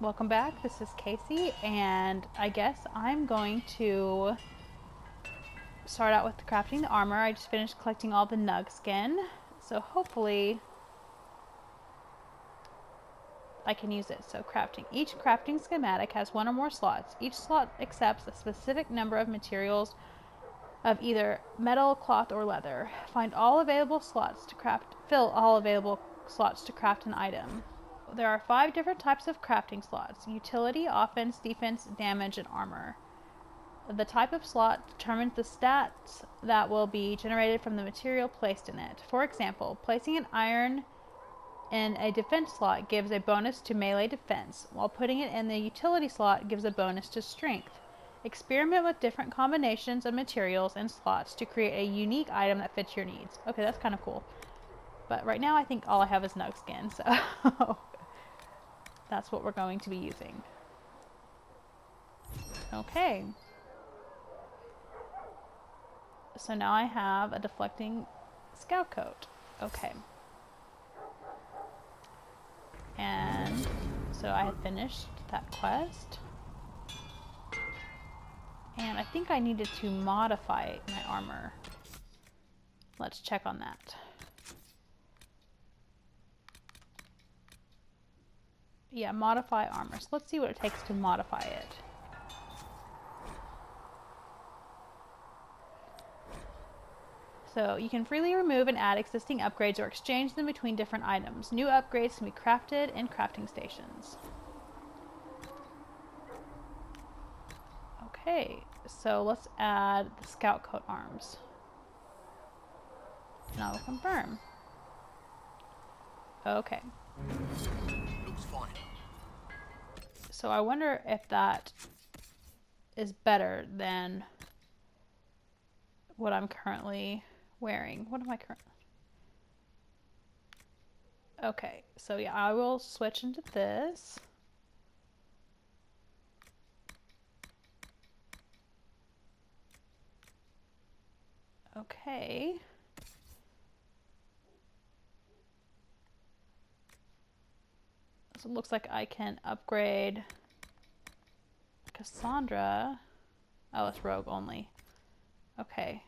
Welcome back. This is Casey, and I guess I'm going to start out with crafting the armor. I just finished collecting all the nug skin, so hopefully I can use it. So crafting. Each crafting schematic has one or more slots. Each slot accepts a specific number of materials of either metal, cloth, or leather. Fill all available slots to craft an item. There are 5 different types of crafting slots: utility, offense, defense, damage, and armor. The type of slot determines the stats that will be generated from the material placed in it. For example, placing an iron in a defense slot gives a bonus to melee defense, while putting it in the utility slot gives a bonus to strength. Experiment with different combinations of materials and slots to create a unique item that fits your needs. Okay, that's kind of cool. But right now I think all I have is nug skin, so that's what we're going to be using. Okay. So now I have a deflecting scout coat. Okay. And so I had finished that quest. And I think I needed to modify my armor. Let's check on that. Yeah, modify armor. So let's see what it takes to modify it. So you can freely remove and add existing upgrades or exchange them between different items. New upgrades can be crafted in crafting stations. Okay, so let's add the scout coat arms. And I'll confirm. Okay. Looks fine. So I wonder if that is better than what I'm currently wearing. What am I currently? Okay, so yeah, I will switch into this. Okay. So it looks like I can upgrade Cassandra. Oh, it's rogue only. Okay.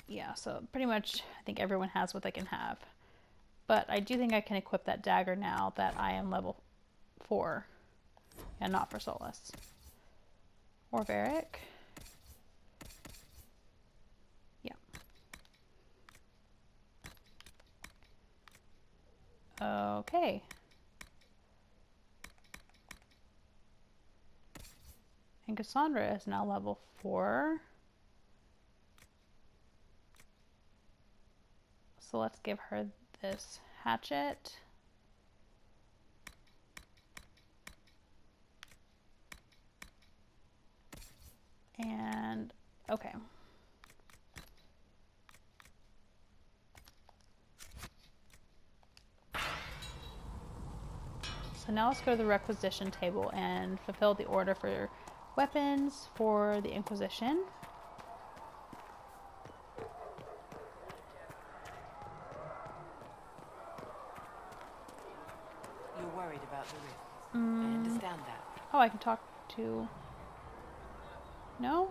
Yeah, so pretty much I think everyone has what they can have. But I do think I can equip that dagger now that I am level 4. And not for Solus. Or Varric. Yeah. Okay. And Cassandra is now level 4. So let's give her this hatchet. And okay. So now let's go to the requisition table and fulfill the order for weapons for the Inquisition. You're worried about the rifts. I understand that. Oh, I can talk to... No?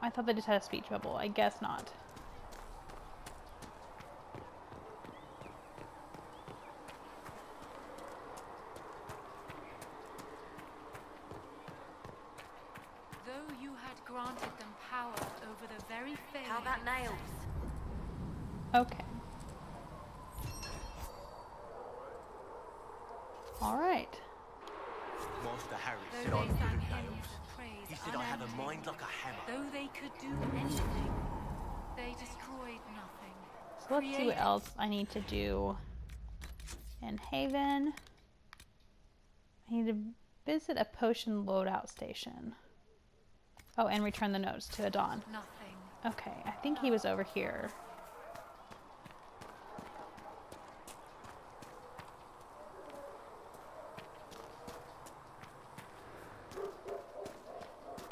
I thought they just had a speech bubble. I guess not. Though you had granted them power over the very thing... How about nails? Okay. Alright. Master Harry Though said they I'm good sang at hymns nails. of praise He said I have a unending, mind like a hammer. though they could do anything, they destroyed nothing. So let's see what else I need to do in Haven. I need to visit a potion loadout station. Oh, and return the notes to Adon. Nothing. Okay, I think he was over here.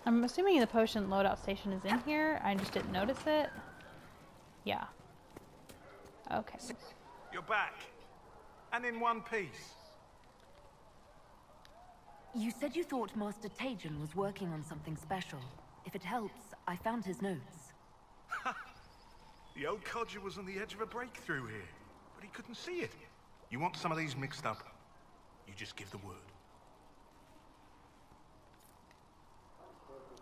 I'm assuming the potion loadout station is in here. I just didn't notice it. Yeah. Okay. You're back. And in one piece. You said you thought Master Tajan was working on something special. If it helps, I found his notes. The old codger was on the edge of a breakthrough here, but he couldn't see it. You want some of these mixed up? You just give the word.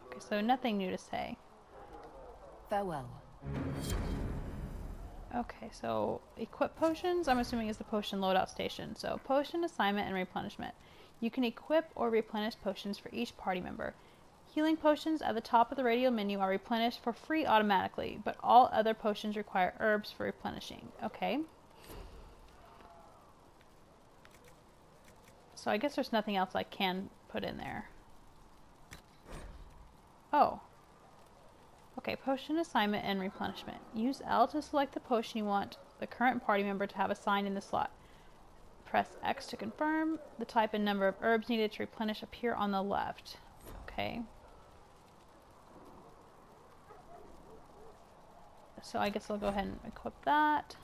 Okay, so nothing new to say. Farewell. Okay, so equip potions, I'm assuming is the potion loadout station. So potion assignment and replenishment. You can equip or replenish potions for each party member. Healing potions at the top of the radial menu are replenished for free automatically, but all other potions require herbs for replenishing. Okay. So I guess there's nothing else I can put in there. Oh. Okay, potion assignment and replenishment. Use L to select the potion you want the current party member to have assigned in the slot. Press X to confirm. The type and number of herbs needed to replenish appear on the left. Okay. So I guess I'll go ahead and equip that.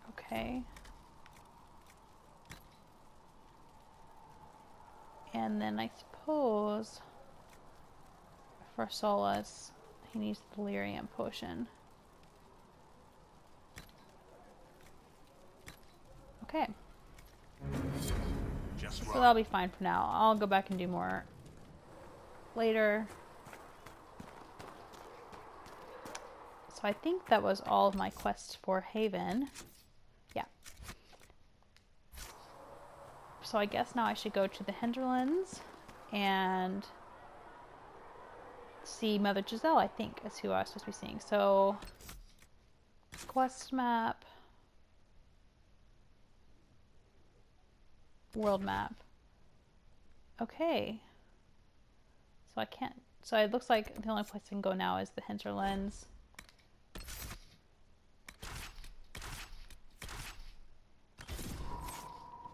Okay. And then I suppose for Solus, he needs the delirium potion. Okay. Just So right. that'll be fine for now. I'll go back and do more later. So I think that was all of my quests for Haven. Yeah. So I guess now I should go to the Hinterlands and see Mother Giselle, I think, is who I was supposed to be seeing. So, quest map. World map. Okay. So I can't... So it looks like the only place I can go now is the Hinterlands.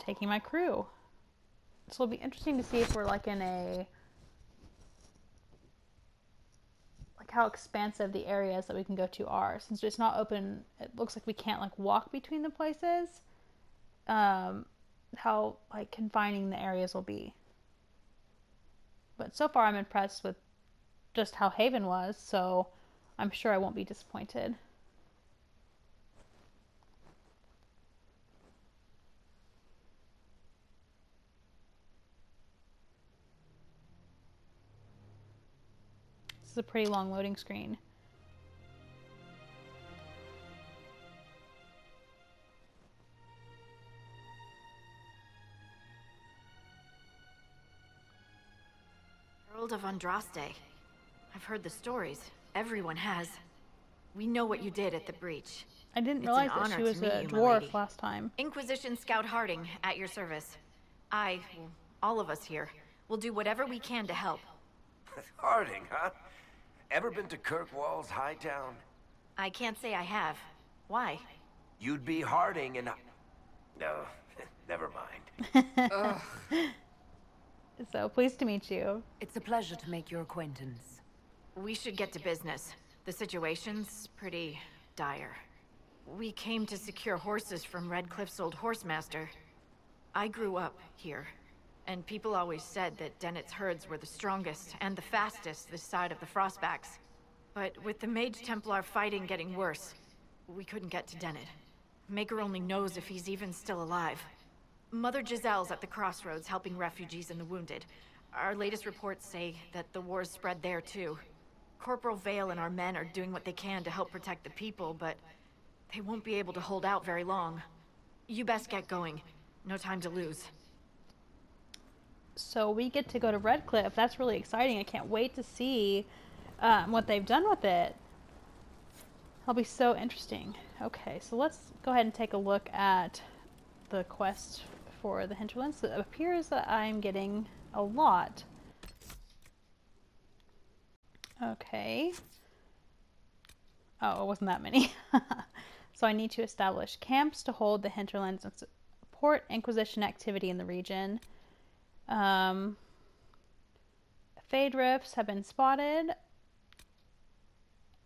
Taking my crew. So it'll be interesting to see if we're like in a... like how expansive the areas that we can go to are. Since it's not open, it looks like we can't like walk between the places. How like confining the areas will be. But so far I'm impressed with just how Haven was, so I'm sure I won't be disappointed. This is a pretty long loading screen. Herald of Andraste. I've heard the stories. Everyone has. We know what you did at the breach. I didn't It's realize an that she honor was to meet a you, my dwarf lady. last time. Inquisition Scout Harding, at your service. All of us here, will do whatever we can to help. Harding, huh? Ever been to Kirkwall's Hightown? I can't say I have. Why? You'd be Harding and... No, never mind. So pleased to meet you. It's a pleasure to make your acquaintance. We should get to business. The situation's pretty dire. We came to secure horses from Redcliffe's old horsemaster. I grew up here, and people always said that Dennett's herds were the strongest and the fastest this side of the Frostbacks. But with the Mage Templar fighting getting worse, we couldn't get to Dennett. Maker only knows if he's even still alive. Mother Giselle's at the crossroads helping refugees and the wounded. Our latest reports say that the war's spread there too. Corporal Vale and our men are doing what they can to help protect the people, but they won't be able to hold out very long. You best get going. No time to lose. So we get to go to Redcliffe. That's really exciting. I can't wait to see what they've done with it. That'll be so interesting. Okay, so let's go ahead and take a look at the quest for the Hinterlands. It appears that I'm getting a lot. Okay. Oh, it wasn't that many. So I need to establish camps to hold the Hinterlands and support Inquisition activity in the region. Fade rifts have been spotted.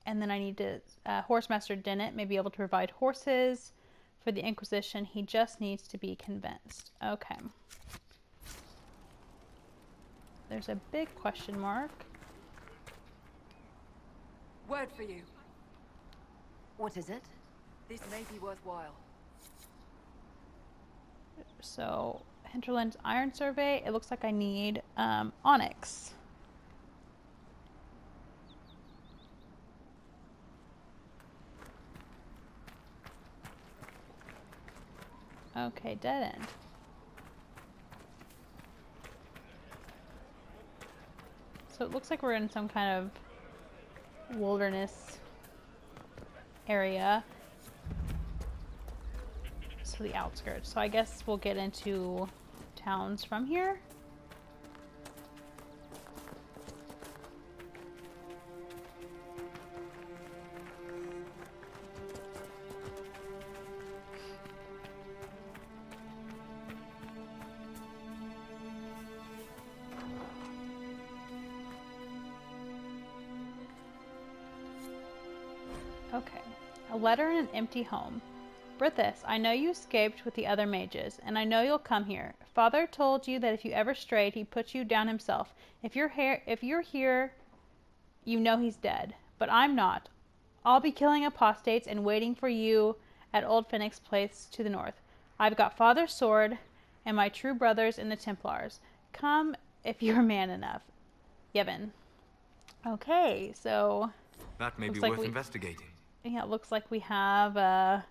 And then I need to, Horsemaster Dennett may be able to provide horses for the Inquisition. He just needs to be convinced. Okay. There's a big question mark. Word for you. What is it? This may be worthwhile. So, Hinterlands Iron Survey. It looks like I need onyx. Okay, dead end. So it looks like we're in some kind of wilderness area. So the outskirts. So I guess we'll get into towns from here. Okay. A letter in an empty home. Brithis, I know you escaped with the other mages, and I know you'll come here. Father told you that if you ever strayed, he'd put you down himself. If you're here, you know he's dead. But I'm not. I'll be killing apostates and waiting for you at Old Phoenix Place to the north. I've got Father's sword and my true brothers in the Templars. Come if you're man enough. Yevon. Okay, so... That may be like worth investigating. Yeah, it looks like we have a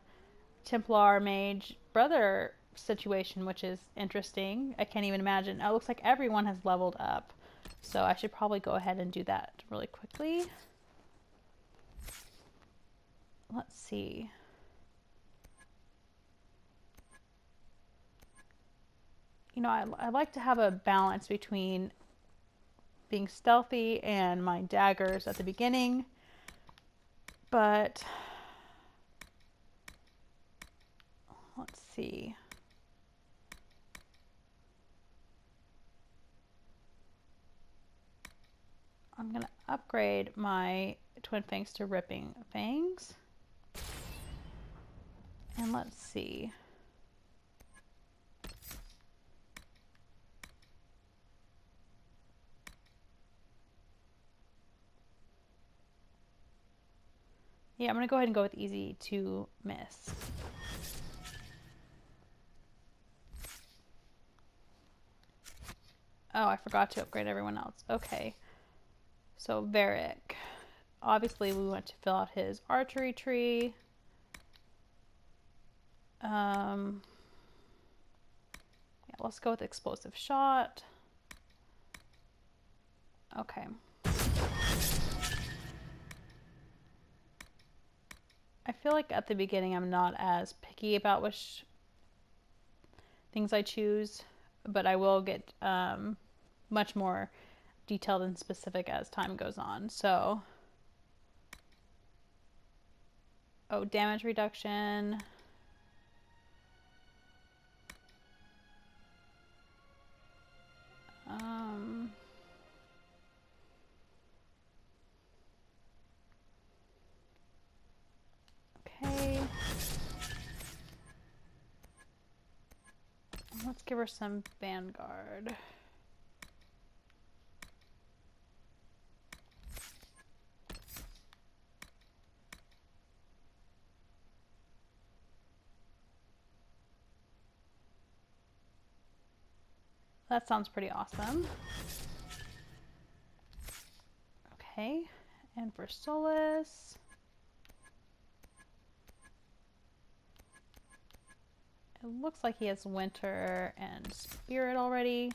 Templar mage brother situation, which is interesting. I can't even imagine. It looks like everyone has leveled up. So I should probably go ahead and do that really quickly. Let's see. You know, I like to have a balance between being stealthy and my daggers at the beginning. But let's see. I'm going to upgrade my Twin Fangs to Ripping Fangs. And let's see. Yeah, I'm going to go ahead and go with easy to miss. Oh, I forgot to upgrade everyone else. Okay. So, Varric. Obviously, we want to fill out his archery tree. Yeah, let's go with explosive shot. Okay. I feel like at the beginning I'm not as picky about which things I choose, but I will get much more detailed and specific as time goes on. So, oh, damage reduction. Okay. Let's give her some Vanguard. That sounds pretty awesome. Okay, and for Solus, it looks like he has Winter and Spirit already.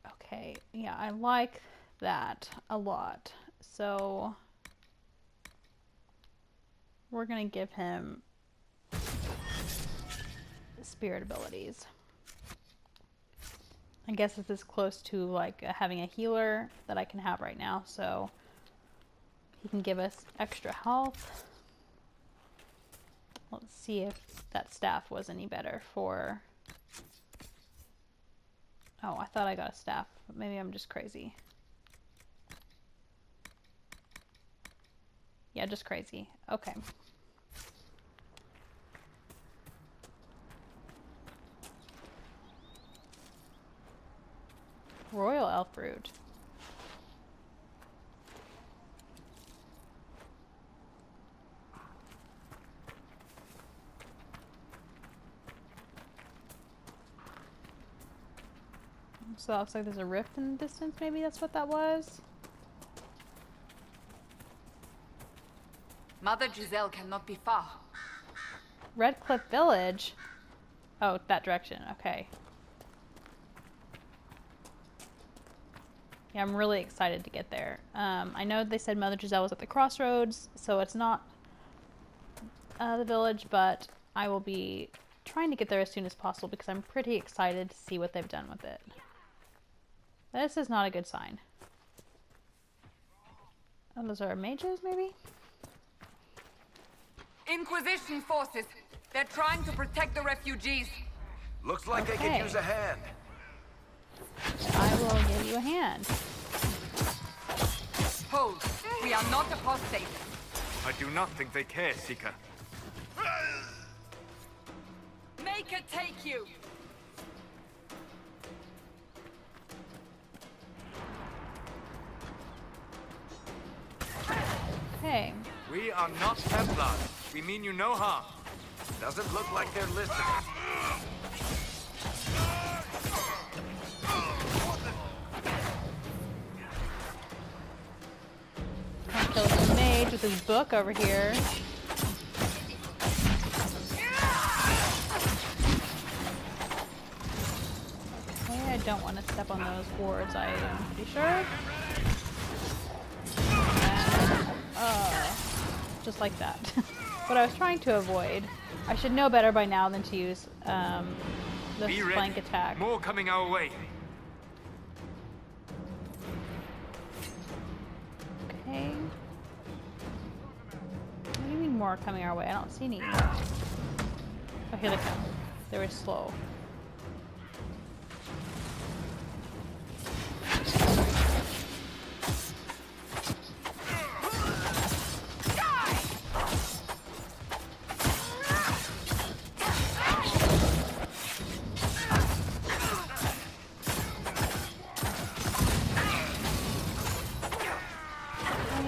Okay, yeah, I like that a lot. So we're gonna give him Spirit abilities. I guess this is close to like having a healer that I can have right now, so he can give us extra health. Let's see if that staff was any better for Oh, I thought I got a staff. Maybe I'm just crazy. Yeah, just crazy. Okay. Royal elf root. So that looks like there's a rift in the distance. Maybe that's what that was. Mother Giselle cannot be far. Red Cliff Village. Oh, that direction. Okay. Yeah, I'm really excited to get there. I know they said Mother Giselle was at the crossroads, so it's not the village, but I will be trying to get there as soon as possible because I'm pretty excited to see what they've done with it. This is not a good sign. Oh, those are mages, maybe? Inquisition forces. They're trying to protect the refugees. Looks like they Okay. could use a hand. I will give you a hand. Hold. We are not apostate. I do not think they care, Seeker. Make it take you. Okay. We are not Templars. We mean you no harm. Doesn't look like they're listening. I'll kill this mage with his book over here. Okay, I don't want to step on those wards, I am pretty sure. And, just like that. What I was trying to avoid. I should know better by now than to use this Be ready. flank attack. More coming our way. Okay. What do you mean more coming our way? I don't see any. Oh, here they come. They were slow.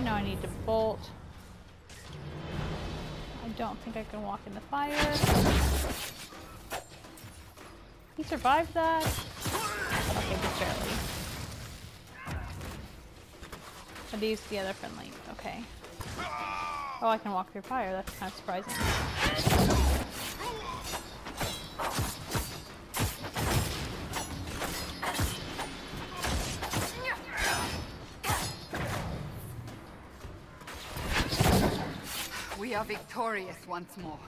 I need to bolt. I don't think I can walk in the fire. He survived that. Okay, just barely. Are these the other friendly? Okay. Oh, I can walk through fire. That's kind of surprising. We are victorious once more.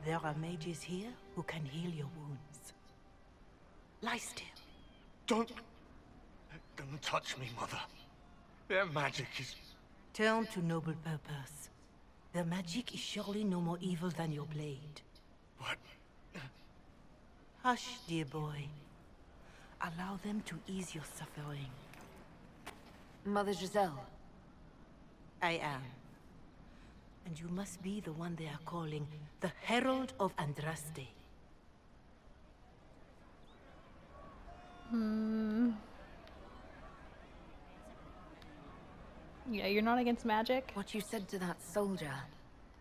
There are mages here who can heal your wounds. Lie still. Don't touch me, Mother. Their magic is... Turn to noble purpose. Their magic is surely no more evil than your blade. What? Hush, dear boy. Allow them to ease your suffering. Mother Giselle. I am. And you must be the one they are calling the Herald of Andraste. Yeah, you're not against magic? What you said to that soldier.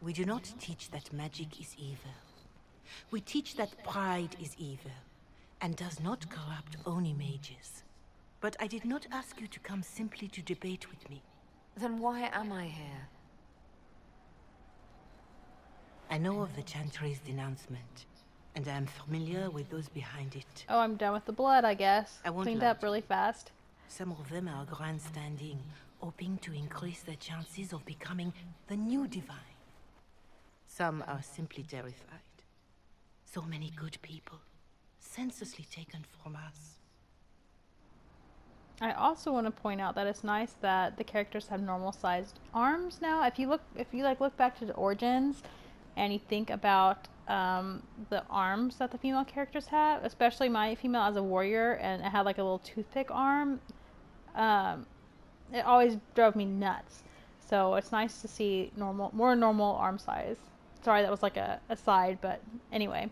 We do not teach that magic is evil. We teach that pride is evil, and does not corrupt only mages. But I did not ask you to come simply to debate with me. Then why am I here? I know of the Chantry's denouncement. and I am familiar with those behind it. Oh, I'm done with the blood, I guess. I won't Cleaned lie up to really you. fast. Some of them are grandstanding, hoping to increase their chances of becoming the new divine. Some are simply terrified. So many good people, senselessly taken from us. I also want to point out that it's nice that the characters have normal-sized arms now. If you look back to the origins, and you think about the arms that the female characters have, especially my female as a warrior, and it had like a little toothpick arm. It always drove me nuts. So it's nice to see more normal arm size. Sorry, that was like a aside, but anyway.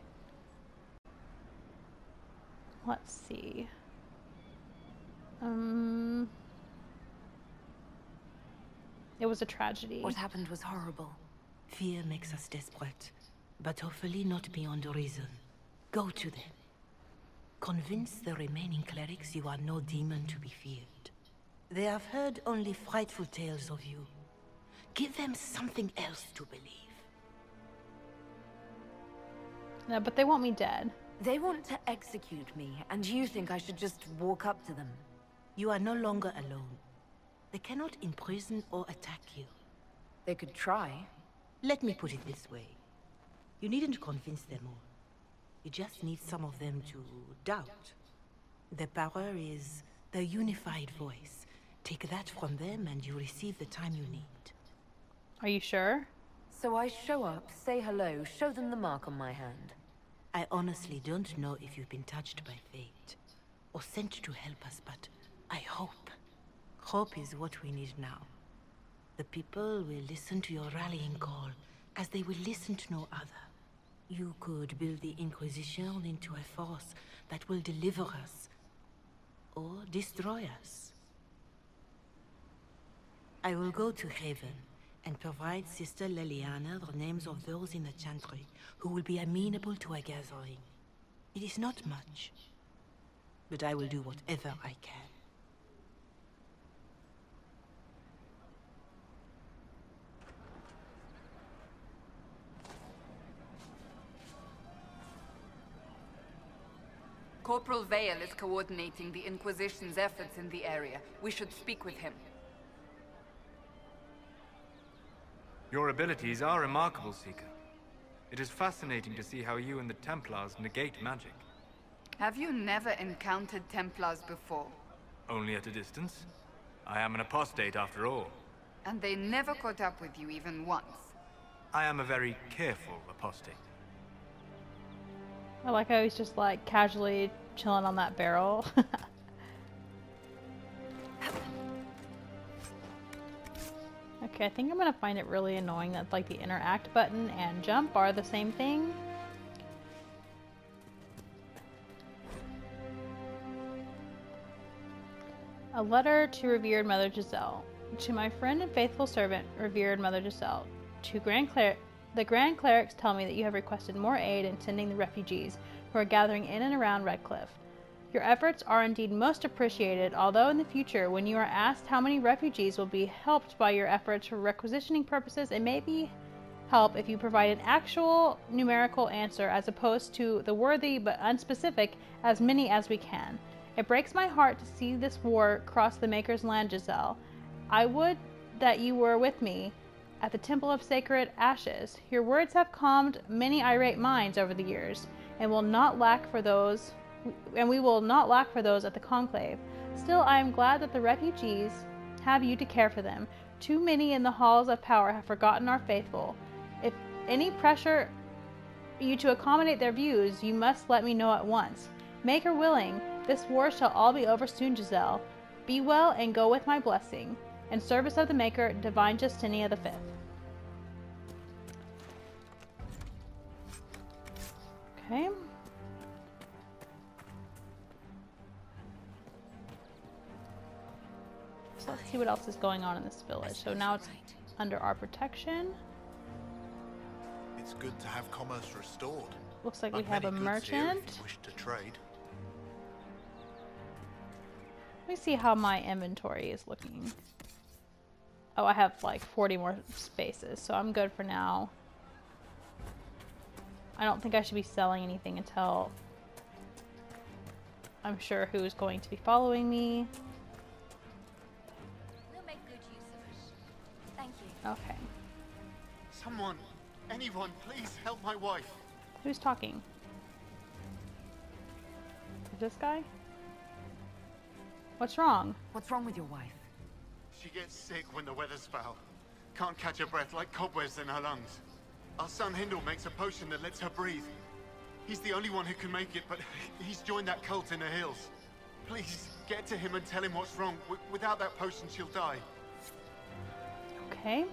Let's see. It was a tragedy. What happened was horrible. Fear makes us desperate, but hopefully not beyond reason. Go to them. Convince the remaining clerics you are no demon to be feared. They have heard only frightful tales of you. Give them something else to believe. No, but they want me dead. They want to execute me, and you think I should just walk up to them? You are no longer alone. They cannot imprison or attack you. They could try. Let me put it this way. You needn't convince them all. You just need some of them to doubt. The power is the unified voice. Take that from them and you receive the time you need. Are you sure? So I show up, say hello, show them the mark on my hand. I honestly don't know if you've been touched by fate, or sent to help us, but I hope. Hope is what we need now. The people will listen to your rallying call, as they will listen to no other. You could build the Inquisition into a force that will deliver us, or destroy us. I will go to Haven, and provide Sister Leliana the names of those in the Chantry who will be amenable to a gathering. It is not much, but I will do whatever I can. Corporal Vale is coordinating the Inquisition's efforts in the area. We should speak with him. Your abilities are remarkable, Seeker. It is fascinating to see how you and the Templars negate magic. Have you never encountered Templars before? Only at a distance. I am an apostate after all. And they never caught up with you even once? I am a very careful apostate. I like how he's just like casually chilling on that barrel. Okay, I think I'm gonna find it really annoying that like the interact button and jump are the same thing. A letter to revered Mother Giselle. To my friend and faithful servant, revered Mother Giselle. To the Grand Clerics tell me that you have requested more aid in tending the refugees who are gathering in and around Redcliffe. Your efforts are indeed most appreciated, although in the future, when you are asked how many refugees will be helped by your efforts for requisitioning purposes, it may be help if you provide an actual numerical answer as opposed to the worthy but unspecific as many as we can. It breaks my heart to see this war cross the Maker's land, Giselle. I would that you were with me at the Temple of Sacred Ashes. Your words have calmed many irate minds over the years, and we will not lack for those at the Conclave. Still, I am glad that the refugees have you to care for them. Too many in the halls of power have forgotten our faithful. If any pressure you to accommodate their views, you must let me know at once. Maker willing, this war shall all be over soon, Giselle. Be well and go with my blessing. In service of the Maker, Divine Justinia V. Okay. So let's see what else is going on in this village. So now it's under our protection. It's good to have commerce restored. Looks like we I've have a many goods here merchant. if you wish to trade. Let me see how my inventory is looking. Oh, I have like 40 more spaces, so I'm good for now. I don't think I should be selling anything until I'm sure who's going to be following me. We'll make good use of it. Thank you. Okay. Someone, anyone, please help my wife. Who's talking? This guy? What's wrong? What's wrong with your wife? She gets sick when the weather's foul. Can't catch her breath, like cobwebs in her lungs. Our son Hindle makes a potion that lets her breathe. He's the only one who can make it, but he's joined that cult in the hills. Please, get to him and tell him what's wrong. Without that potion, she'll die. Okay.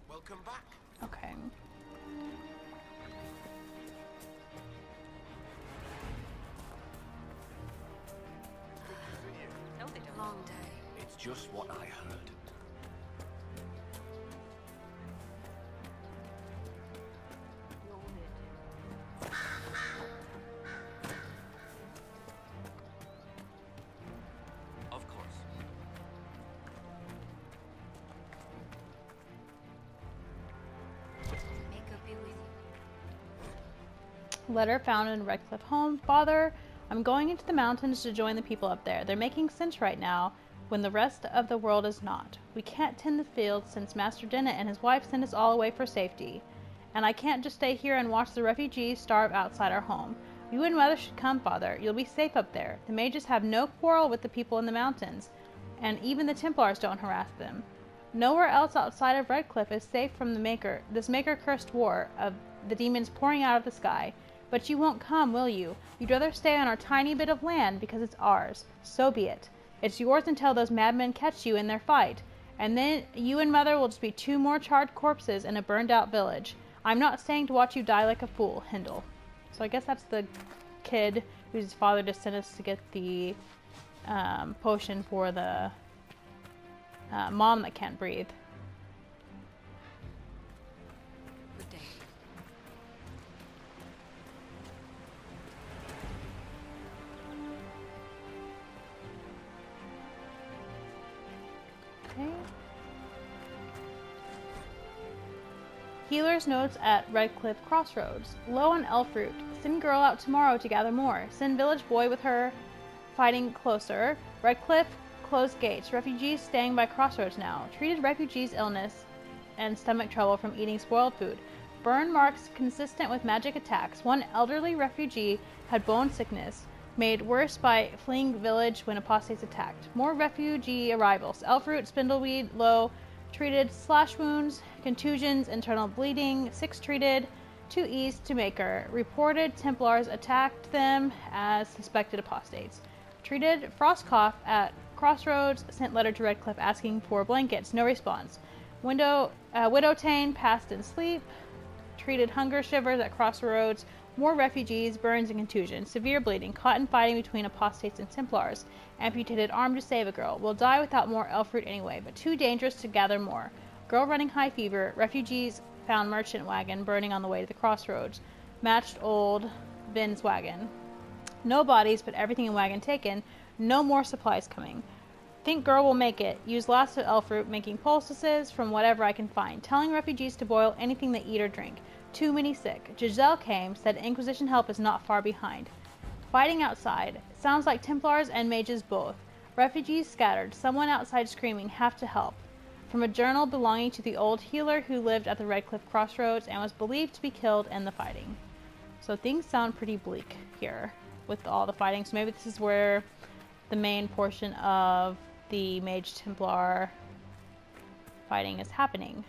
Welcome back. Okay. Long day. It's just what I heard. Of course. Make a be with you. Letter found in Redcliffe home. Father, I'm going into the mountains to join the people up there. They're making sense right now when the rest of the world is not. We can't tend the fields since Master Dennett and his wife sent us all away for safety. And I can't just stay here and watch the refugees starve outside our home. You and Mother should come, Father. You'll be safe up there. The mages have no quarrel with the people in the mountains, and even the Templars don't harass them. Nowhere else outside of Redcliffe is safe from this maker-cursed war of the demons pouring out of the sky. But you won't come, will you? You'd rather stay on our tiny bit of land because it's ours. So be it. It's yours until those madmen catch you in their fight. And then you and Mother will just be 2 more charred corpses in a burned-out village. I'm not staying to watch you die like a fool, Hindle. So I guess that's the kid whose father just sent us to get the potion for the mom that can't breathe. Good day. Okay. Healer's notes at Redcliffe Crossroads. Low on elf root. Send girl out tomorrow to gather more. Send village boy with her fighting closer. Redcliffe closed gates. Refugees staying by crossroads now. Treated refugees' illness and stomach trouble from eating spoiled food. Burn marks consistent with magic attacks. One elderly refugee had bone sickness, made worse by fleeing village when apostates attacked. More refugee arrivals. Elfroot, spindleweed, low, treated slash wounds, contusions, internal bleeding, 6 treated, 2 eased to maker. Reported Templars attacked them as suspected apostates. Treated frost cough at crossroads, sent letter to Redcliffe asking for blankets, no response. Widow Tane passed in sleep. Treated hunger shivers at crossroads. More refugees, burns and contusions. Severe bleeding. Caught in fighting between apostates and Templars. Amputated arm to save a girl. Will die without more elf fruit anyway, but too dangerous to gather more. Girl running high fever. Refugees found merchant wagon burning on the way to the crossroads. Matched old Ben's wagon. No bodies, but everything in wagon taken. No more supplies coming. Think girl will make it. Use lots of elf fruit, making poultices from whatever I can find. Telling refugees to boil anything they eat or drink. Too many sick. Giselle came, said Inquisition help is not far behind. Fighting outside. Sounds like Templars and mages both. Refugees scattered. Someone outside screaming, have to help. From a journal belonging to the old healer who lived at the Redcliffe Crossroads and was believed to be killed in the fighting. So things sound pretty bleak here with all the fighting. So maybe this is where the main portion of the Mage Templar fighting is happening.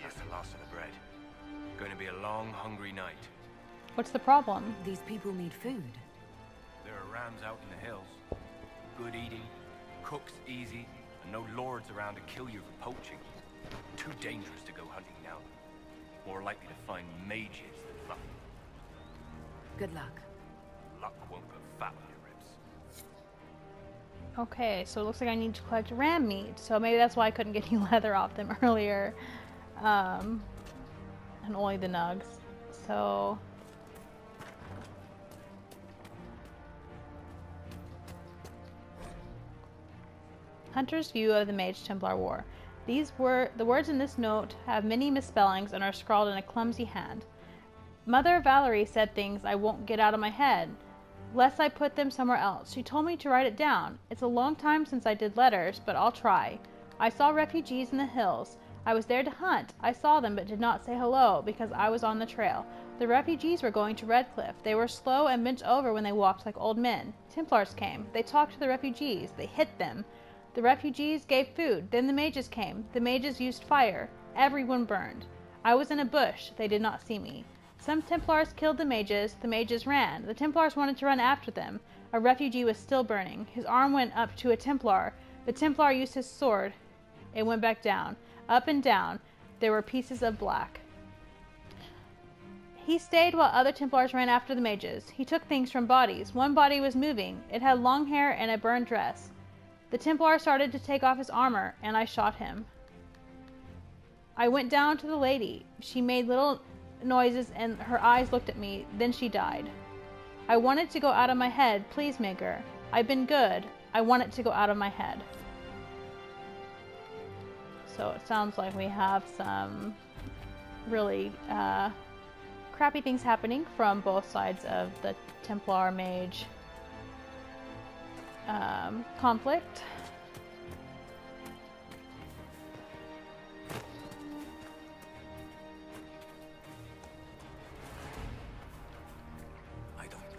That's the last of the bread. Going to be a long, hungry night. What's the problem? These people need food. There are rams out in the hills. Good eating, cooks easy, and no lords around to kill you for poaching. Too dangerous to go hunting now. More likely to find mages than luck. Good luck. Luck won't put fat on your ribs. Okay, so it looks like I need to collect ram meat. So maybe that's why I couldn't get any leather off them earlier. And only the nugs. So... Hunter's view of the Mage Templar War. The words in this note have many misspellings and are scrawled in a clumsy hand. Mother Valerie said things I won't get out of my head, lest I put them somewhere else. She told me to write it down. It's a long time since I did letters, but I'll try. I saw refugees in the hills. I was there to hunt. I saw them but did not say hello because I was on the trail. The refugees were going to Redcliffe. They were slow and bent over when they walked like old men. Templars came. They talked to the refugees. They hit them. The refugees gave food. Then the mages came. The mages used fire. Everyone burned. I was in a bush. They did not see me. Some Templars killed the mages. The mages ran. The Templars wanted to run after them. A refugee was still burning. His arm went up to a Templar. The Templar used his sword. It went back down. Up and down. There were pieces of black. He stayed while other Templars ran after the mages. He took things from bodies. One body was moving. It had long hair and a burned dress. The Templar started to take off his armor, and I shot him. I went down to the lady. She made little noises, and her eyes looked at me. Then she died. I wanted to go out of my head. Please, Maker. I've been good. I want it to go out of my head. So it sounds like we have some really crappy things happening from both sides of the Templar Mage conflict. I don't know.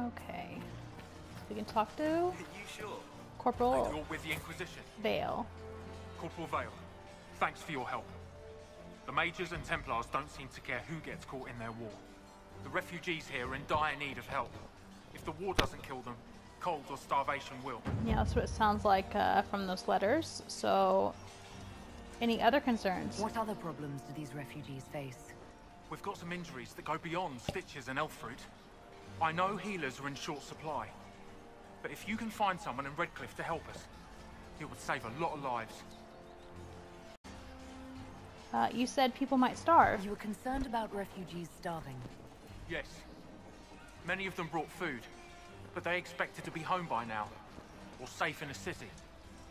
Okay. We can talk to Are you sure? Corporal You're with the Inquisition. Vale. Corporal Vale, thanks for your help. The Mages and Templars don't seem to care who gets caught in their war. The refugees here are in dire need of help. If the war doesn't kill them, cold or starvation will. Yeah, that's what it sounds like from those letters. So, any other concerns? What other problems do these refugees face? We've got some injuries that go beyond stitches and elf fruit. I know healers are in short supply, but if you can find someone in Redcliffe to help us, it would save a lot of lives. You said people might starve. You were concerned about refugees starving? Yes. Many of them brought food, but they expected to be home by now, or safe in a city.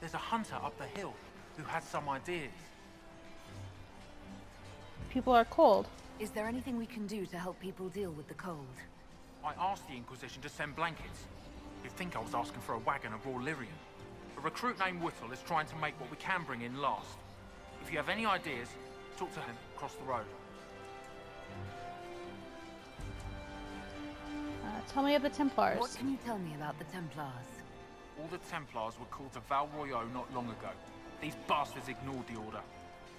There's a hunter up the hill who has some ideas. People are cold. Is there anything we can do to help people deal with the cold? I asked the Inquisition to send blankets. You'd think I was asking for a wagon of raw lyrium. A recruit named Whittle is trying to make what we can bring in last. If you have any ideas, talk to him across the road. Tell me of the Templars. What can you tell me about the Templars? All the Templars were called to Val Royeaux not long ago. These bastards ignored the order.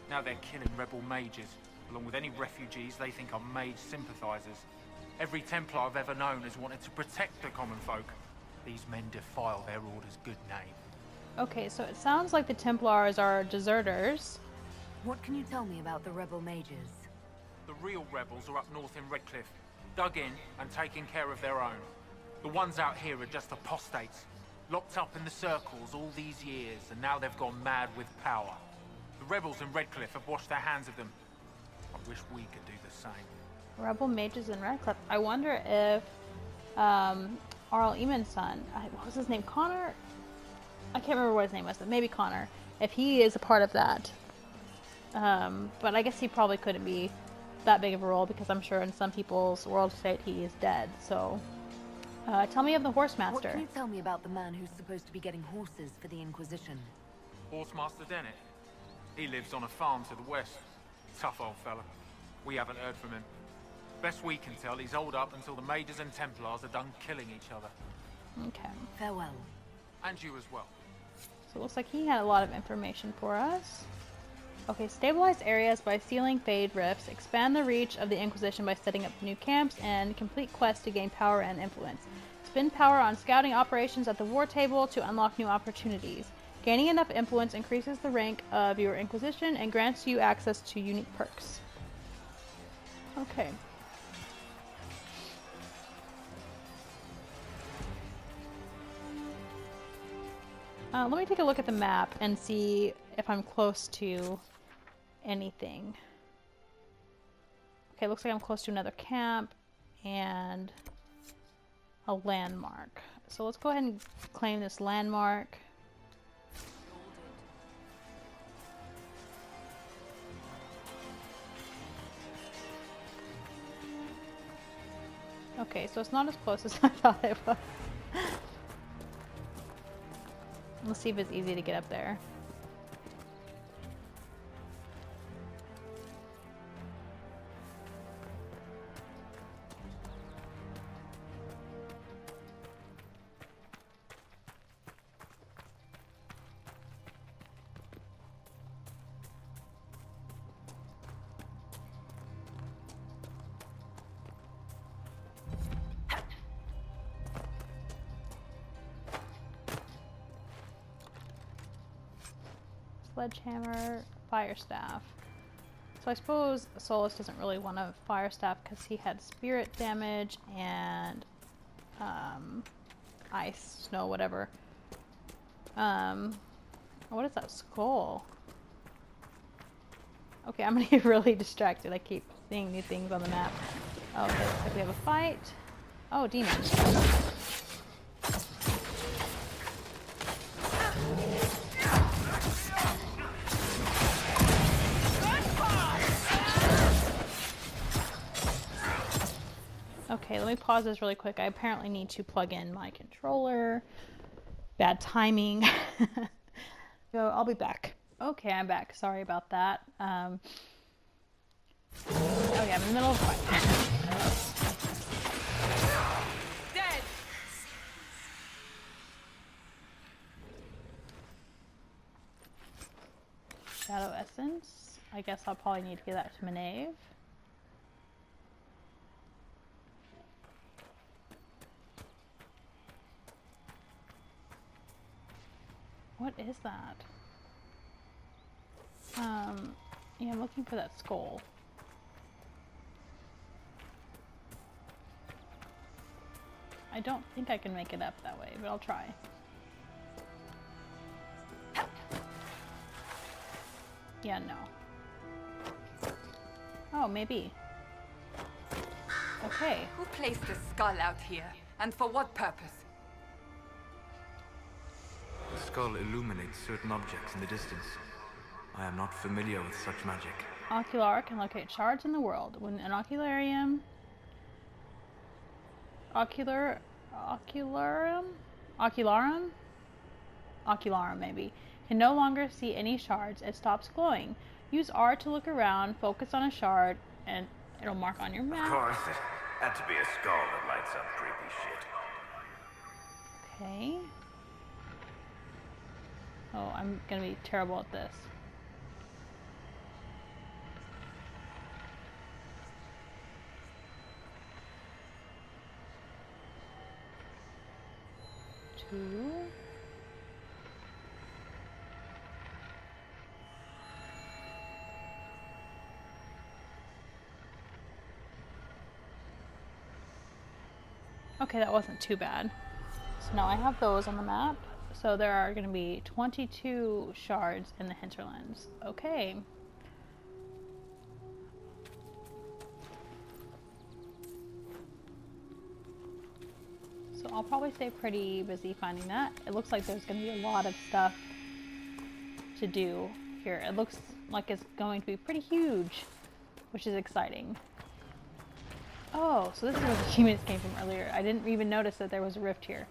Now they're killing rebel mages, along with any refugees they think are mage sympathizers. Every Templar I've ever known has wanted to protect the common folk. These men defile their order's good name. Okay, so it sounds like the Templars are deserters. What can you tell me about the rebel mages? The real rebels are up north in Redcliffe, dug in and taking care of their own. The ones out here are just apostates, locked up in the circles all these years, and now they've gone mad with power. The rebels in Redcliffe have washed their hands of them. I wish we could do the same. Rebel mages in Redcliffe. I wonder if Arl Eamon's son, what was his name? Connor? I can't remember what his name was, but maybe Connor. If he is a part of that. But I guess he probably couldn't be that big of a role because I'm sure in some people's world state he is dead. So, tell me of the Horsemaster. What can you tell me about the man who's supposed to be getting horses for the Inquisition? Horsemaster Dennett. He lives on a farm to the west. Tough old fella. We haven't heard from him. Best we can tell, he's holed up until the Mages and Templars are done killing each other. Okay. Farewell. And you as well. So it looks like he had a lot of information for us. Okay, stabilize areas by sealing fade rifts, expand the reach of the Inquisition by setting up new camps, and complete quests to gain power and influence. Spend power on scouting operations at the war table to unlock new opportunities. Gaining enough influence increases the rank of your Inquisition and grants you access to unique perks. Okay. Let me take a look at the map and see if I'm close to anything. Okay, looks like I'm close to another camp and a landmark. So let's go ahead and claim this landmark. Okay, so it's not as close as I thought it was. Let's see if it's easy to get up there. Sledgehammer, fire staff. So I suppose Solus doesn't really want a fire staff because he had spirit damage and ice, snow, whatever. What is that skull? Okay, I'm gonna get really distracted. I keep seeing new things on the map. Oh, okay, looks like we have a fight. Oh, demons. Okay, let me pause this really quick. I apparently need to plug in my controller. Bad timing. So I'll be back. Okay, I'm back. Sorry about that. Oh yeah, I'm in the middle of a fight. Dead. Shadow Essence. I guess I'll probably need to give that to Maeve. What is that? Yeah, I'm looking for that skull. I don't think I can make it up that way, but I'll try. Yeah, no. Oh, maybe. Okay. Who placed a skull out here? And for what purpose? The skull illuminates certain objects in the distance. I am not familiar with such magic. Ocular can locate shards in the world. When an ocularium... Ocularum maybe, can no longer see any shards, it stops glowing. Use R to look around, focus on a shard, and it'll mark on your map. Of course, it had to be a skull that lights up creepy shit. Okay. Oh, I'm gonna be terrible at this. Two. Okay, that wasn't too bad. So now I have those on the map. So there are going to be 22 shards in the Hinterlands. Okay. So I'll probably stay pretty busy finding that. It looks like there's going to be a lot of stuff to do here. It looks like it's going to be pretty huge, which is exciting. Oh, so this is where the humans came from earlier. I didn't even notice that there was a rift here.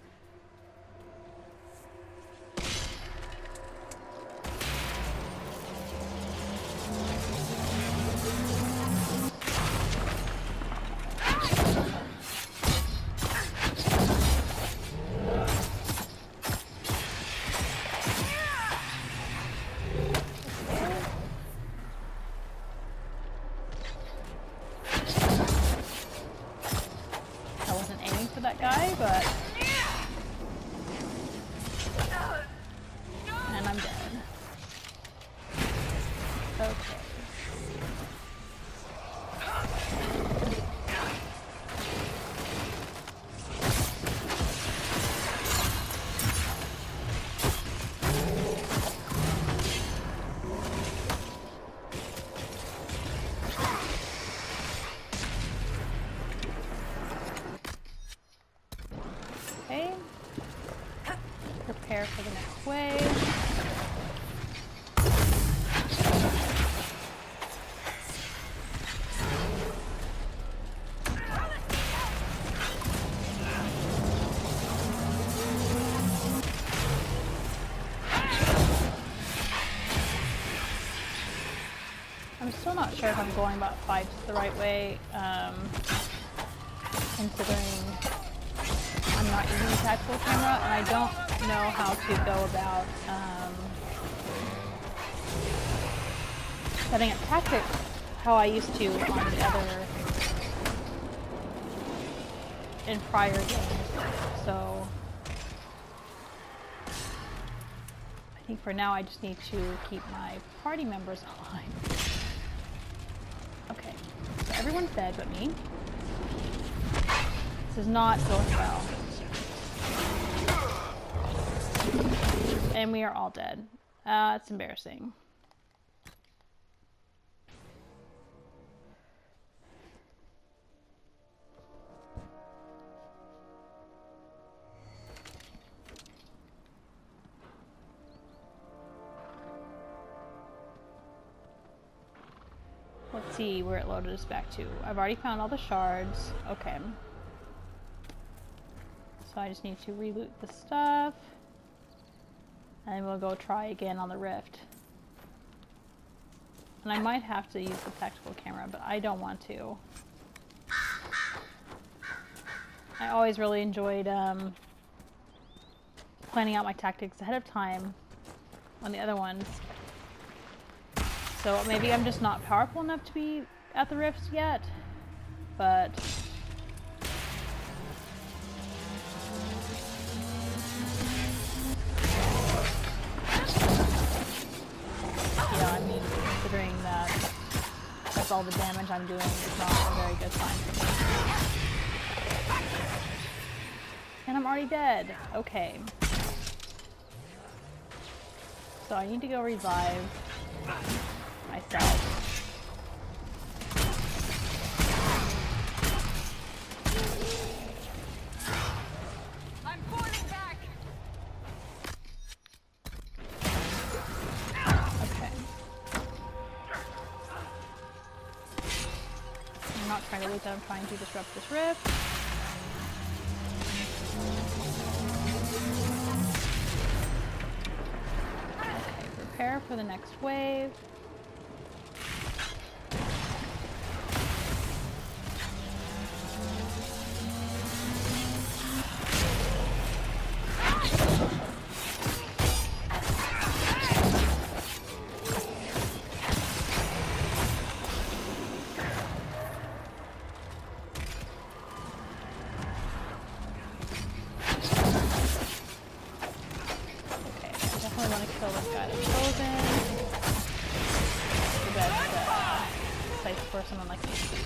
prepare for the next wave. I'm still not sure if I'm going about fights the right way, considering I'm not using the tactical camera, and I don't know how to go about setting up tactics how I used to on the other in prior games. So I think for now I just need to keep my party members alive. Okay, so everyone's dead but me. This is not going well. And we are all dead. It's embarrassing. Let's see where it loaded us back to. I've already found all the shards. Okay. So I just need to reloot the stuff. And we'll go try again on the rift. And I might have to use the tactical camera, but I don't want to. I always really enjoyed planning out my tactics ahead of time on the other ones. So maybe I'm just not powerful enough to be at the rifts yet, but yeah, I mean, considering that that's all the damage I'm doing, it's not a very good sign for me. And I'm already dead. Okay. So I need to go revive myself. I'm falling back. Okay. I'm not trying to loot that, I'm trying to disrupt this rift. Okay, prepare for the next wave. For someone like me to be.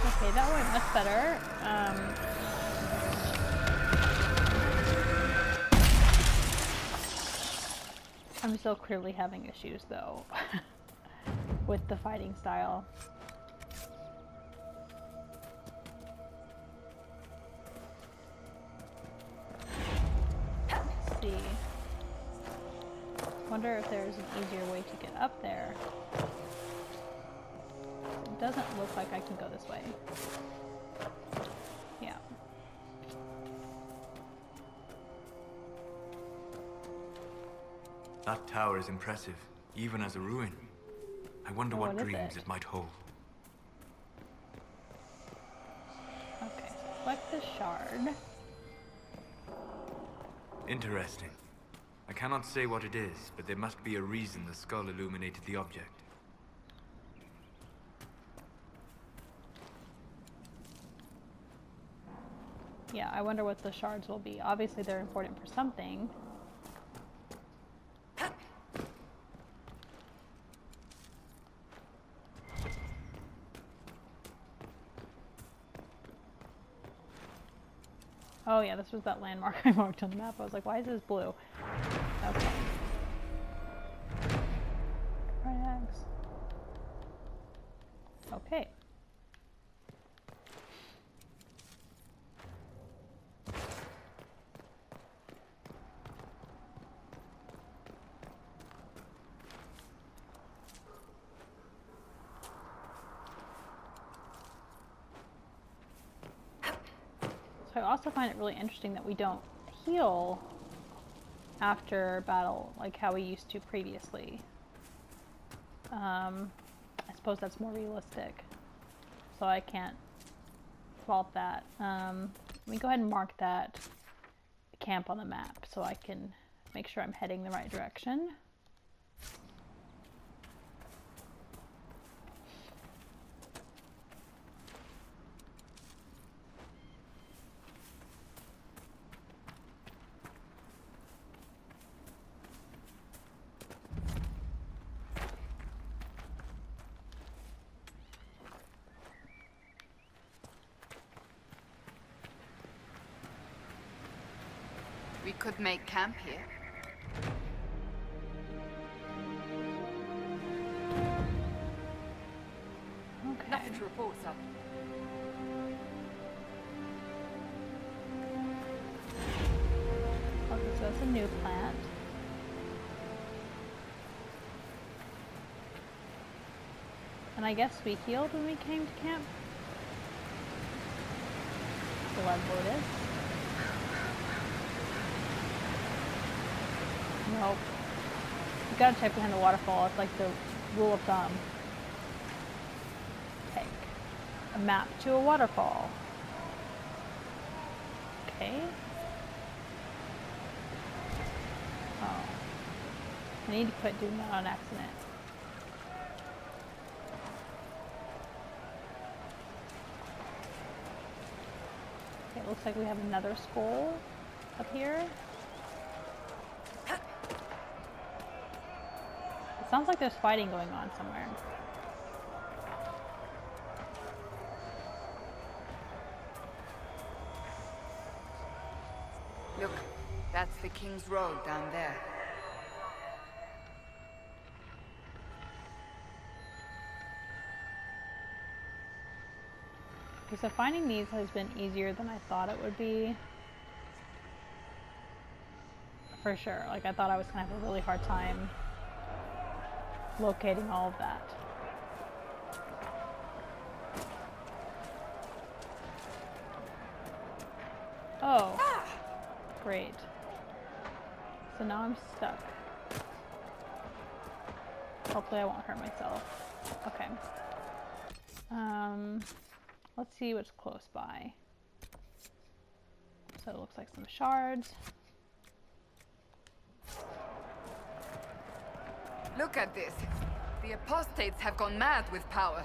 Okay, that went much better. I'm still clearly having issues though with the fighting style. Let's see. Wonder if there's an easier way to get up there. It doesn't look like I can go this way. Yeah. That tower is impressive, even as a ruin. I wonder what dreams it might hold. Okay, select the shard. Interesting. I cannot say what it is, but there must be a reason the skull illuminated the object. Yeah, I wonder what the shards will be. Obviously they're important for something. Oh yeah, this was that landmark I marked on the map. I was like, why is this blue? Okay. Right axe. Okay. So I also find it really interesting that we don't heal after battle like how we used to previously. I suppose that's more realistic, so I can't fault that. Let me go ahead and mark that camp on the map so I can make sure I'm heading the right direction. We could make camp here. Okay. Nothing to report, sir. Okay, so that's a new plant. And I guess we healed when we came to camp. Blood lotus. Nope. You gotta check behind the waterfall. It's like the rule of thumb. Take a map to a waterfall. Okay. Oh. I need to quit doing that on accident. Okay, it looks like we have another skull up here. It sounds like there's fighting going on somewhere. Look, that's the King's Road down there. Okay, so finding these has been easier than I thought it would be. For sure. Like, I thought I was gonna have a really hard time locating all of that. Oh, great. So now I'm stuck. Hopefully I won't hurt myself. Okay. Let's see what's close by. So it looks like some shards. Look at this. The apostates have gone mad with power.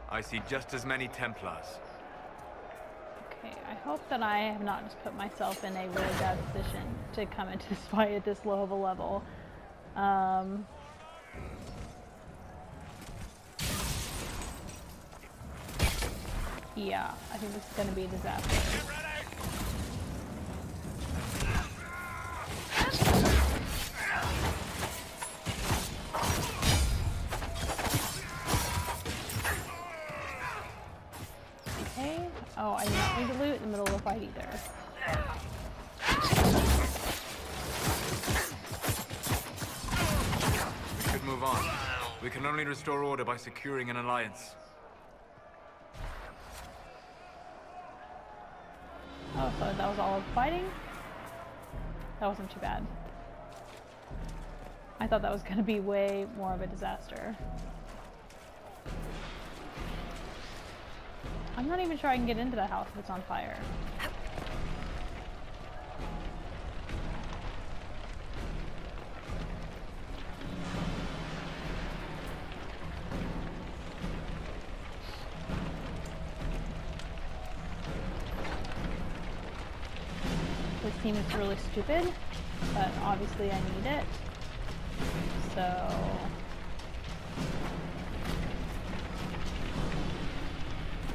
I see just as many Templars. Okay, I hope that I have not just put myself in a really bad position to come into this fight at this low of a level. Yeah, I think this is going to be a disaster. Okay. Oh, I do not need to loot in the middle of the fight either. We should move on. We can only restore order by securing an alliance. Oh, so that was all of the fighting? That wasn't too bad. I thought that was going to be way more of a disaster. I'm not even sure I can get into the house if it's on fire. This seems really stupid, but obviously I need it. So...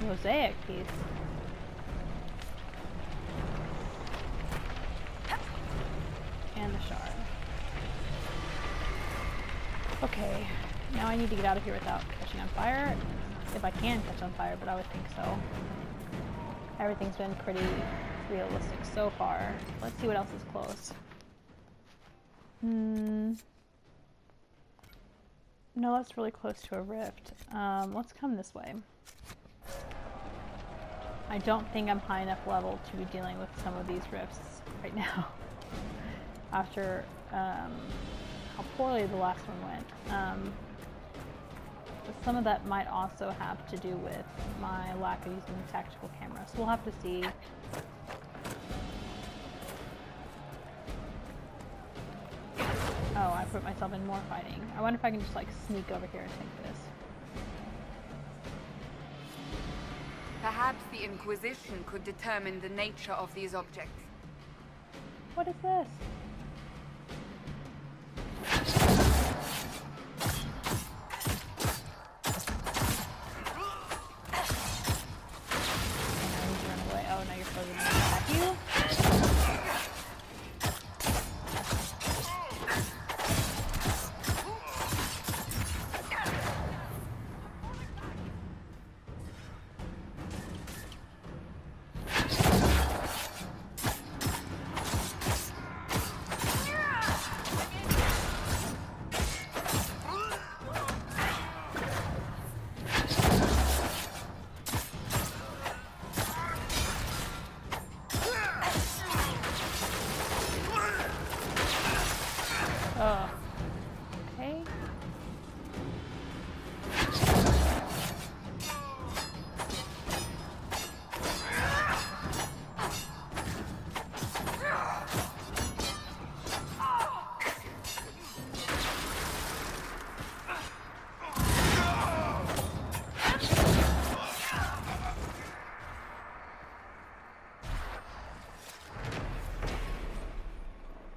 mosaic piece. shard. Okay, now I need to get out of here without catching on fire. If I can catch on fire, but I would think so. Everything's been pretty realistic so far. Let's see what else is close. No, that's really close to a rift. Let's come this way. I don't think I'm high enough level to be dealing with some of these rifts right now. After how poorly the last one went. But some of that might also have to do with my lack of using the tactical camera. So we'll have to see. Oh, I put myself in more fighting. I wonder if I can just like sneak over here and take this. Perhaps the Inquisition could determine the nature of these objects. What is this?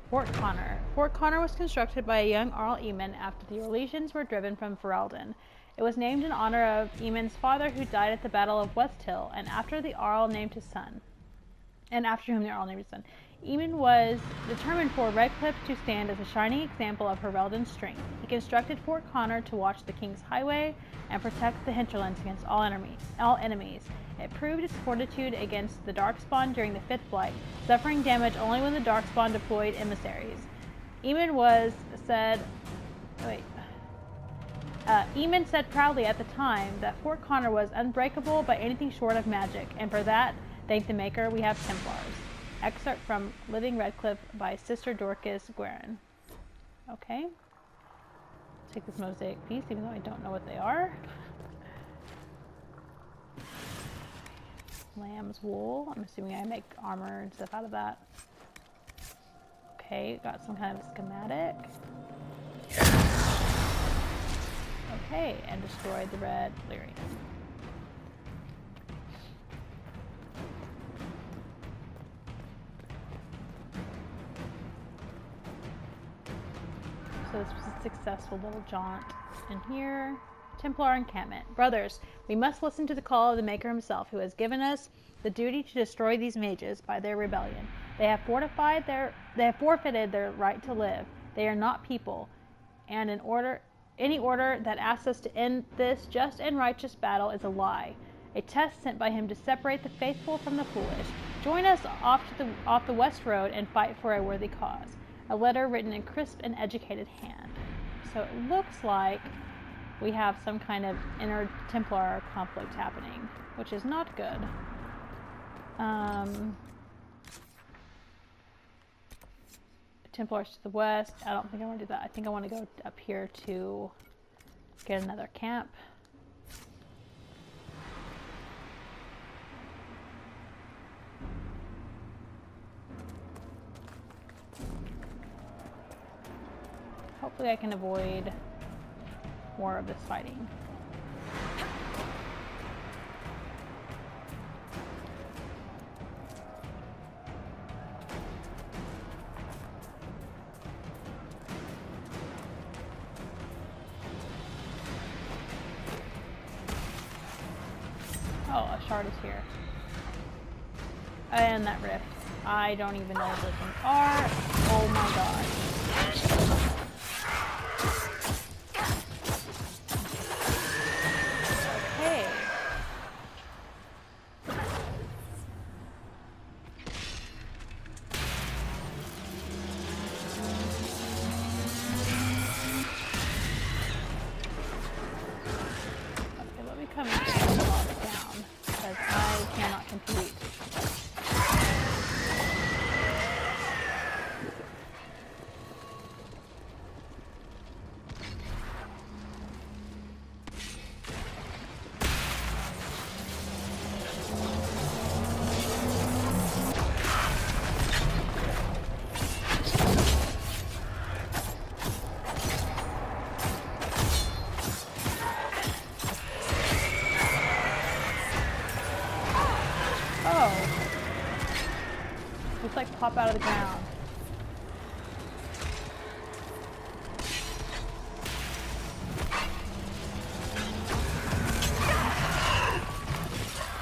Fort Connor. Fort Connor was constructed by a young Earl Eamon after the Orlesians were driven from Ferelden. It was named in honor of Eamon's father who died at the Battle of West Hill, and after the Earl named his son. Eamon was determined for Redcliffe to stand as a shining example of Ferelden's strength. He constructed Fort Connor to watch the King's Highway and protect the Hinterlands against all enemies. It proved its fortitude against the Darkspawn during the Fifth Blight, suffering damage only when the Darkspawn deployed emissaries. Eamon said proudly at the time that Fort Connor was unbreakable by anything short of magic, and for that, thank the Maker, we have Templars. Excerpt from Living Redcliffe by Sister Dorcas Guerin. Okay. Take this mosaic piece, even though I don't know what they are. Lamb's wool. I'm assuming I make armor and stuff out of that. Okay, got some kind of schematic. Okay, and destroyed the red Leary. So this was a successful little jaunt in here. Templar encampment. Brothers, we must listen to the call of the Maker himself, who has given us the duty to destroy these mages by their rebellion. They have forfeited their right to live. They are not people, and any order that asks us to end this just and righteous battle is a lie. A test sent by him to separate the faithful from the foolish. Join us off the West Road and fight for a worthy cause. A letter written in crisp and educated hand. So it looks like we have some kind of inner Templar conflict happening, which is not good. Templars to the west. I don't think I want to do that. I think I want to go up here to get another camp. Hopefully I can avoid more of this fighting. Oh, a shard is here. And that rift. I don't even know what those things are. Oh my god. Okay. Okay, let me come and get these logs down, because I cannot compete. Pop out of the ground.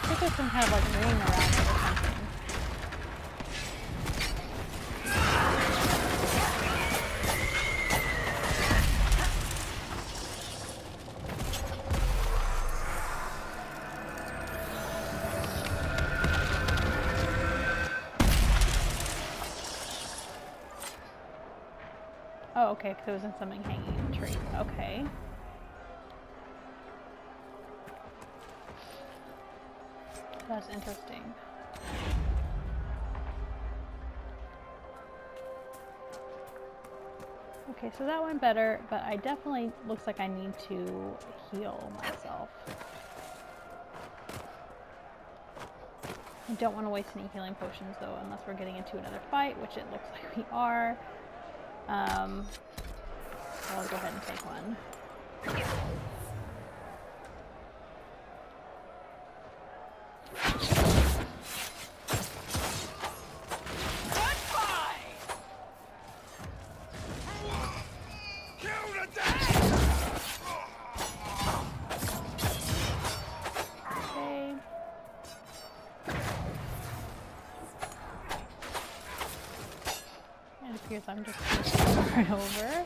I think there's some kind of like ring around it or something. Oh, okay, because there wasn't something hanging in the tree. Okay. That's interesting. Okay, so that went better, but I definitely looks like I need to heal myself. I don't want to waste any healing potions though, unless we're getting into another fight, which it looks like we are. I'll go ahead and take one. Okay. It appears I'm just over and over.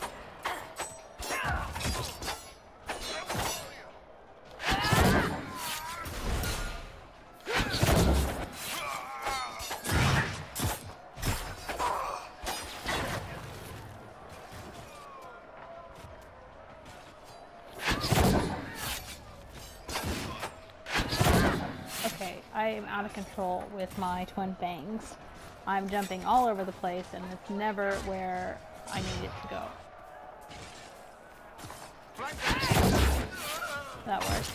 I am out of control with my twin fangs. I'm jumping all over the place and it's never where I need it to go. That worked.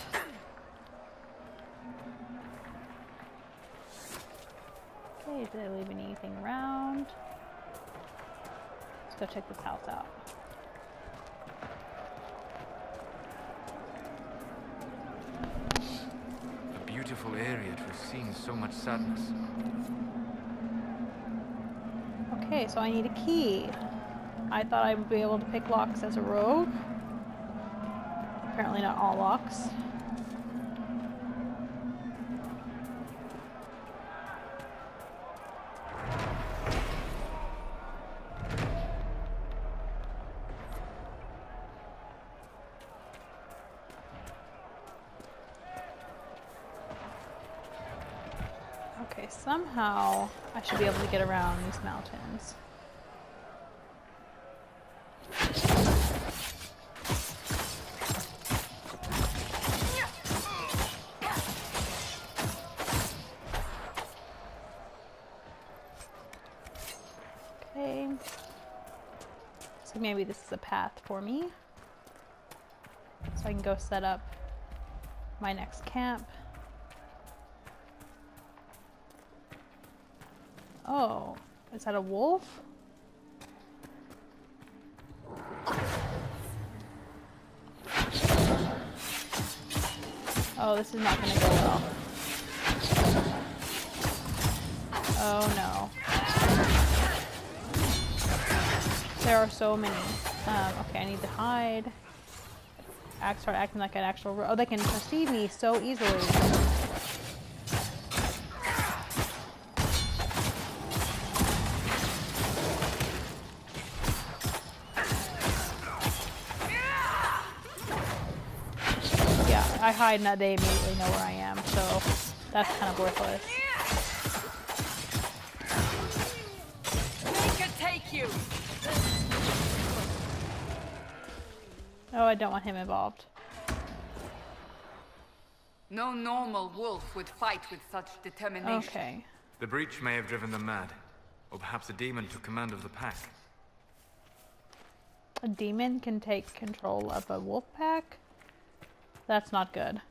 Okay, did I leave anything around? Let's go check this house out. Beautiful area to have seen so much sadness. Okay, so I need a key. I thought I would be able to pick locks as a rogue. Apparently not all locks. Okay, somehow I should be able to get around these mountains. Okay. So maybe this is a path for me. So I can go set up my next camp. Oh, is that a wolf? Oh, this is not going to go well. Oh no. There are so many. Okay, I need to hide. Start acting like an actual... Oh, they can perceive me so easily. I hide and they immediately know where I am, so that's kind of worthless. Make it take you. Oh, I don't want him involved. No normal wolf would fight with such determination. Okay. The breach may have driven them mad. Or perhaps a demon took command of the pack. A demon can take control of a wolf pack? That's not good.